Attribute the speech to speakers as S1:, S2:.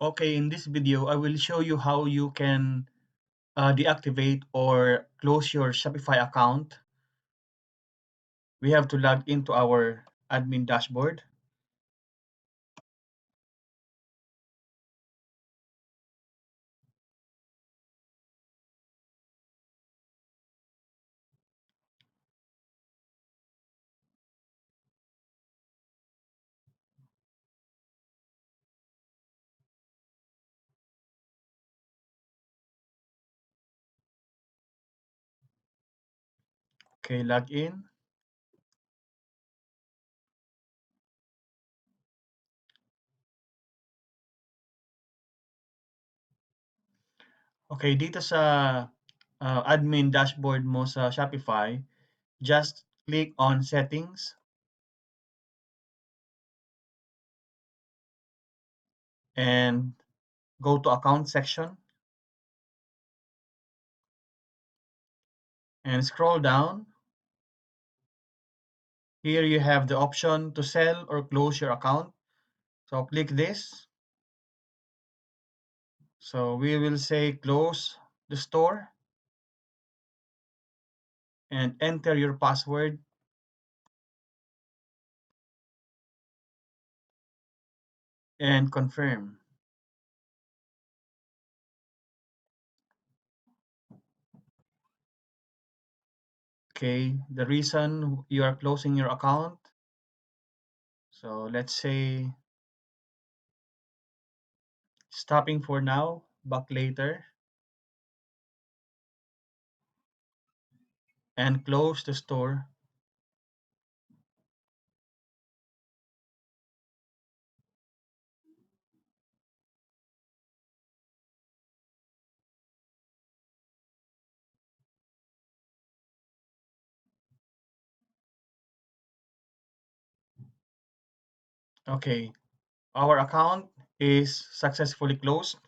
S1: Okay, in this video, I will show you how you can deactivate or close your Shopify account. We have to log into our admin dashboard. Okay, log in. Okay, dito sa admin dashboard mo sa Shopify, just click on Settings and go to Account section and scroll down. Here you have the option to sell or close your account. So click this. So we will say close the store and enter your password and confirm. Okay, the reason you are closing your account. So let's say stopping for now, back later, and close the store. Okay, our account is successfully closed.